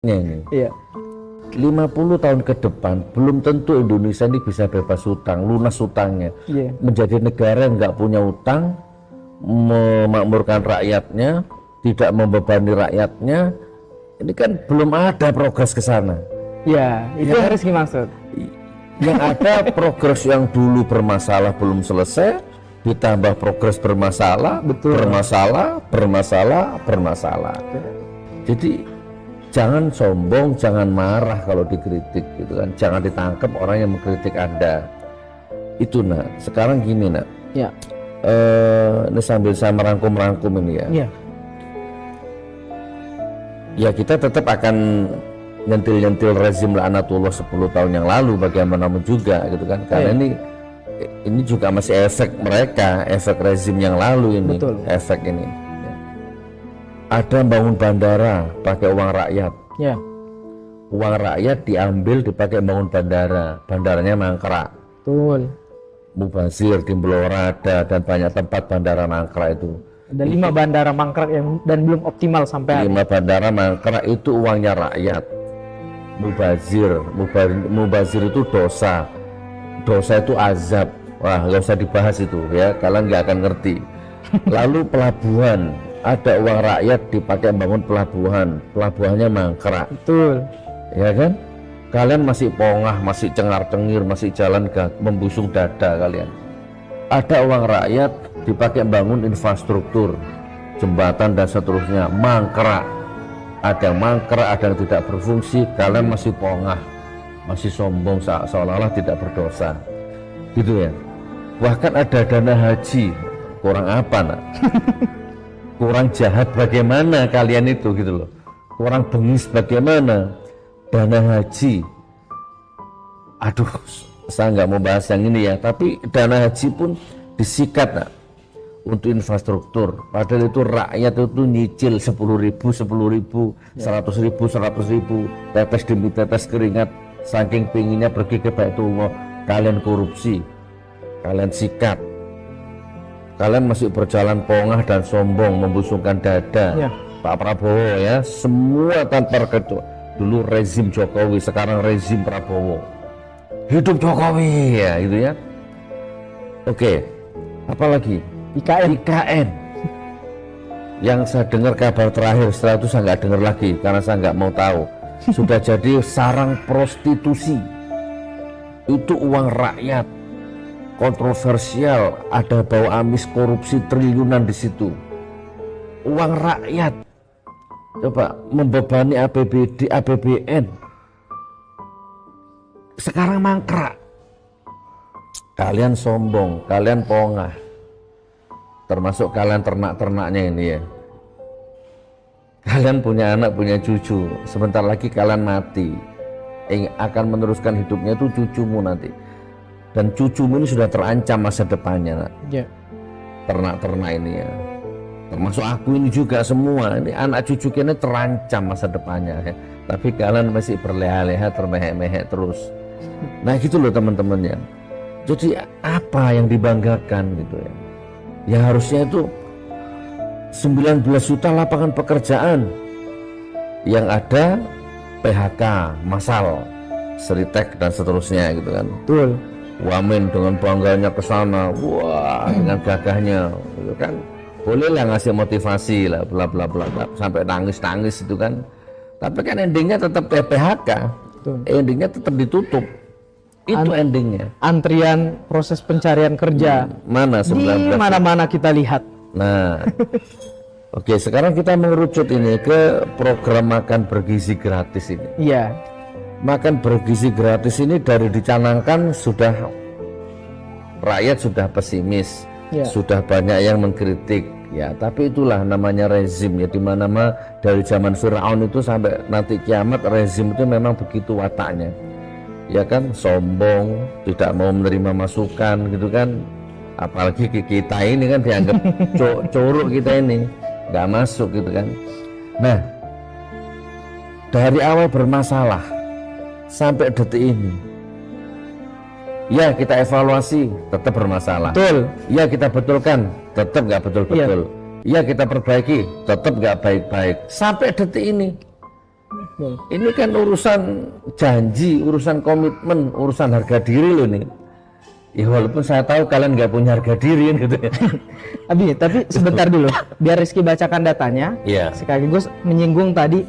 ini Iya. 50 tahun ke depan belum tentu Indonesia ini bisa bebas hutang, lunas hutangnya, Iya. menjadi negara yang nggak punya hutang, memakmurkan rakyatnya, tidak membebani rakyatnya. Ini kan belum ada progres ke sana. Iya, itu Ya. harus dimaksud. Yang ada progres yang dulu bermasalah belum selesai, ditambah progres bermasalah, Betul. bermasalah. Jadi jangan sombong, jangan marah kalau dikritik, gitu kan. Jangan ditangkap orang yang mengkritik Anda. Itu nak. Sekarang gini nak. Ya. Ini sambil saya merangkum ini ya. Iya. Ya kita tetap akan nyentil-nyentil rezim laknatullah 10 tahun yang lalu bagaimanapun juga gitu kan, karena ini juga masih efek mereka, efek rezim yang lalu ini. Betul. Efek ini ada bangun bandara pakai uang rakyat, Ya. uang rakyat diambil dipakai bangun bandara, bandaranya mangkrak, Betul. mubazir di Blora ada, dan banyak tempat bandara mangkrak itu. Ada 5 bandara mangkrak yang dan belum optimal sampai 5 bandara mangkrak itu uangnya rakyat. Mubazir itu dosa itu azab. Wah, nggak usah dibahas itu ya, kalian nggak akan ngerti. Lalu pelabuhan, ada uang rakyat dipakai bangun pelabuhannya mangkrak, Betul. ya kan? Kalian masih pongah, masih cengar-cengir, masih jalan membusung dada kalian. Ada uang rakyat dipakai bangun infrastruktur, jembatan dan seterusnya, mangkrak. Ada yang mangkrak, ada yang tidak berfungsi, kalian masih pongah, masih sombong seolah-olah tidak berdosa, gitu ya. Bahkan ada dana haji, kurang apa nak? Kurang jahat bagaimana kalian itu, gitu loh. Kurang bengis bagaimana? Dana haji, aduh, saya nggak mau bahas yang ini ya, tapi dana haji pun disikat nak, untuk infrastruktur, padahal itu rakyat itu nyicil 10.000, 100.000, tetes demi tetes keringat, saking pinginnya pergi ke Baitullah. Kalian korupsi, kalian sikat, kalian masih berjalan pongah dan sombong, membusungkan dada. Ya. Pak Prabowo ya, semua tanpa kecuali. Dulu rezim Jokowi, sekarang rezim Prabowo. Hidup Jokowi ya, gitu ya. Oke, apalagi? IKN. Yang saya dengar kabar terakhir, setelah itu saya nggak dengar lagi karena saya nggak mau tahu. Sudah jadi sarang prostitusi. Itu uang rakyat, kontroversial, ada bau amis korupsi triliunan di situ. Uang rakyat, coba membebani APBD, APBN. Sekarang mangkrak. Kalian sombong, kalian pongah. Termasuk kalian ternak-ternaknya ini ya. Kalian punya anak, punya cucu, sebentar lagi kalian mati. Yang akan meneruskan hidupnya itu cucumu nanti. Dan cucumu ini sudah terancam masa depannya nak. Ya. Ternak-ternak ini ya. Termasuk aku ini juga semua. Ini anak cucu kita terancam masa depannya ya. Tapi kalian masih berleha-leha, termehek-mehek terus. Nah gitu loh teman-teman ya. Jadi apa yang dibanggakan gitu ya. Ya harusnya itu 19 juta lapangan pekerjaan, yang ada PHK massal, Seritek dan seterusnya gitu kan. Betul. Wamen dengan bangganya ke sana, wah dengan gagahnya gitu kan. Bolehlah ngasih motivasi lah, bla bla bla bla, sampai nangis itu kan. Tapi kan endingnya tetap PHK. Betul. Endingnya tetap ditutup. Itu endingnya. Antrian proses pencarian kerja. Mana 19? Di mana-mana kita lihat. Nah, oke, sekarang kita mengerucut ini ke program makan bergizi gratis ini. Iya. Makan bergizi gratis ini dari dicanangkan sudah rakyat sudah pesimis, Ya. sudah banyak yang mengkritik. Ya, tapi itulah namanya rezim ya, dimana-mana dari zaman Firaun itu sampai nanti kiamat, rezim itu memang begitu wataknya. Ya kan, sombong, tidak mau menerima masukan gitu kan. Apalagi kita ini kan dianggap corok, kita ini nggak masuk gitu kan. Nah, dari awal bermasalah sampai detik ini, ya kita evaluasi, tetap bermasalah. Betul. Ya kita betulkan, tetap nggak betul-betul. Ya kita perbaiki, tetap nggak baik-baik. Sampai detik ini Ini kan urusan janji, urusan komitmen, urusan harga diri loh nih. Ya walaupun saya tahu kalian nggak punya harga diri kan gitu ya. Abi, tapi sebentar dulu, biar Rizky bacakan datanya. Iya. Sekaligus menyinggung tadi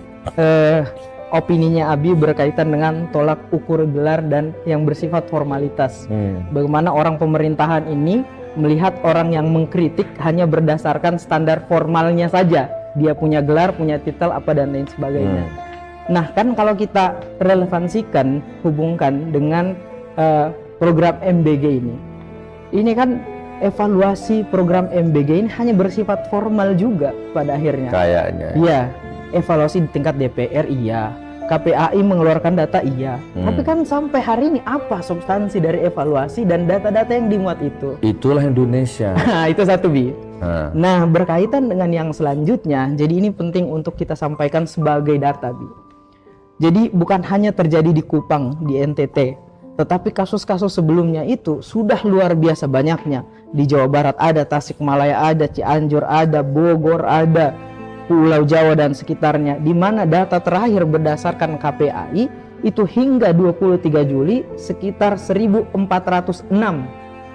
opininya Abi berkaitan dengan tolak ukur gelar dan yang bersifat formalitas. Bagaimana orang pemerintahan ini melihat orang yang mengkritik hanya berdasarkan standar formalnya saja. Dia punya gelar, punya titel apa dan lain sebagainya. Nah, kan kalau kita relevansikan, hubungkan dengan program MBG ini kan evaluasi program MBG ini hanya bersifat formal juga pada akhirnya. Kayaknya. Iya, evaluasi di tingkat DPR iya, KPAI mengeluarkan data iya. Tapi kan sampai hari ini apa substansi dari evaluasi dan data-data yang dimuat itu? Itulah Indonesia. Nah, itu satu Bi. Nah, Nah, berkaitan dengan yang selanjutnya, jadi ini penting untuk kita sampaikan sebagai data, Bi. Jadi bukan hanya terjadi di Kupang, di NTT, tetapi kasus-kasus sebelumnya itu sudah luar biasa banyaknya. Di Jawa Barat ada, Tasikmalaya ada, Cianjur ada, Bogor ada, Pulau Jawa dan sekitarnya, di mana data terakhir berdasarkan KPAI itu hingga 23 Juli sekitar 1.406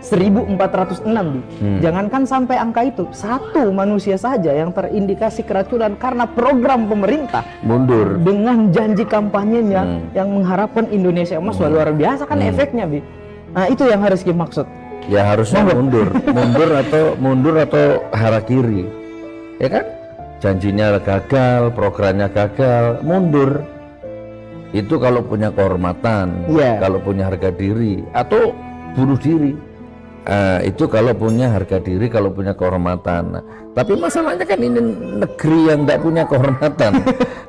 Bi. Jangankan sampai angka itu, satu manusia saja yang terindikasi keracunan karena program pemerintah mundur. dengan janji kampanyenya yang mengharapkan Indonesia emas. Wah, luar biasa kan efeknya, Bi. Nah, itu yang harus dimaksud. Ya harusnya mundur, mundur atau harakiri, ya kan? Janjinya gagal, programnya gagal, mundur. Itu kalau punya kehormatan, kalau punya harga diri, atau bunuh diri. Itu kalau punya harga diri, kalau punya kehormatan. Nah, tapi masalahnya kan ini negeri yang tidak punya kehormatan.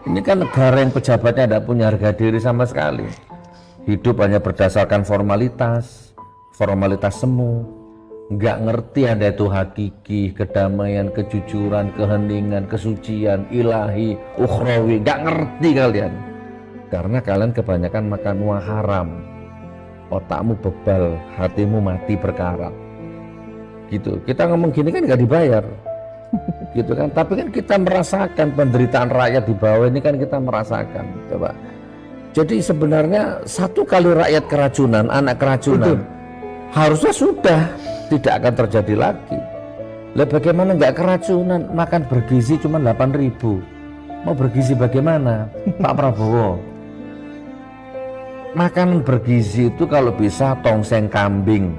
Ini kan negara yang pejabatnya tidak punya harga diri sama sekali. Hidup hanya berdasarkan formalitas semu. Nggak ngerti ada itu hakiki, kedamaian, kejujuran, keheningan, kesucian, ilahi, ukhrawi. Nggak ngerti kalian. Karena kalian kebanyakan makan uang haram. Otakmu bebal, hatimu mati berkarat. Gitu. Kita ngomong gini kan nggak dibayar. Gitu kan. Tapi kan kita merasakan penderitaan rakyat di bawah ini, kan kita merasakan. Coba. Jadi sebenarnya satu kali rakyat keracunan, anak keracunan, harusnya sudah tidak akan terjadi lagi. Lah bagaimana nggak keracunan, makan bergizi cuma 8.000. Mau bergizi bagaimana, Pak Prabowo? Makanan bergizi itu kalau bisa tongseng kambing,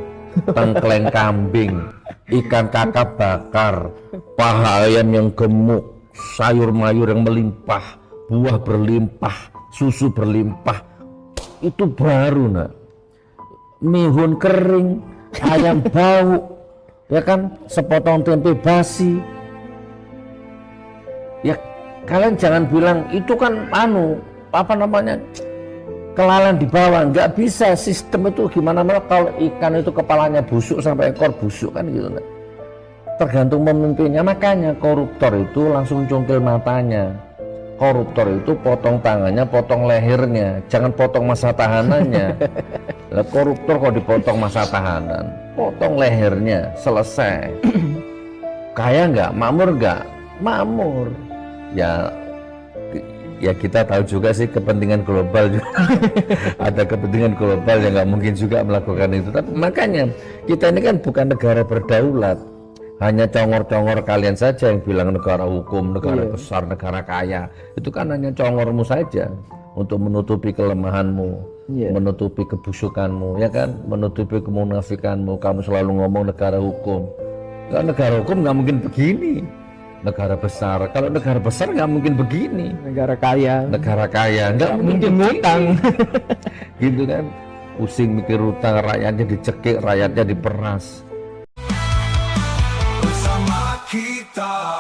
tengkleng kambing, ikan kakap bakar, paha ayam yang gemuk, sayur mayur yang melimpah, buah berlimpah, susu berlimpah. Itu baru nak. Mihun kering, ayam bau, ya kan, sepotong tempe basi. Ya kalian jangan bilang itu kan kelalaian di bawah. Nggak bisa, sistem itu gimana kalau ikan itu kepalanya busuk sampai ekor busuk kan gitu. Tergantung pemimpinnya. Makanya koruptor itu langsung cungkil matanya. Koruptor itu potong tangannya, potong lehernya, jangan potong masa tahanannya. Lah koruptor kok dipotong masa tahanan, potong lehernya, selesai. Kaya nggak, makmur nggak, makmur. Ya kita tahu juga sih kepentingan global juga. Ada kepentingan global yang nggak mungkin juga melakukan itu. Tapi makanya kita ini kan bukan negara berdaulat. Hanya congor-congor kalian saja yang bilang negara hukum, negara besar, negara kaya. Itu kan hanya congormu saja untuk menutupi kelemahanmu, menutupi kebusukanmu, ya kan, menutupi kemunafikanmu. Kamu selalu ngomong negara hukum. Kalau negara hukum nggak mungkin begini. Negara besar, kalau negara besar nggak mungkin begini. Negara kaya nggak mungkin ngutang. Gitu kan, pusing mikir utang, rakyatnya dicekik, rakyatnya diperas. Bersama kita.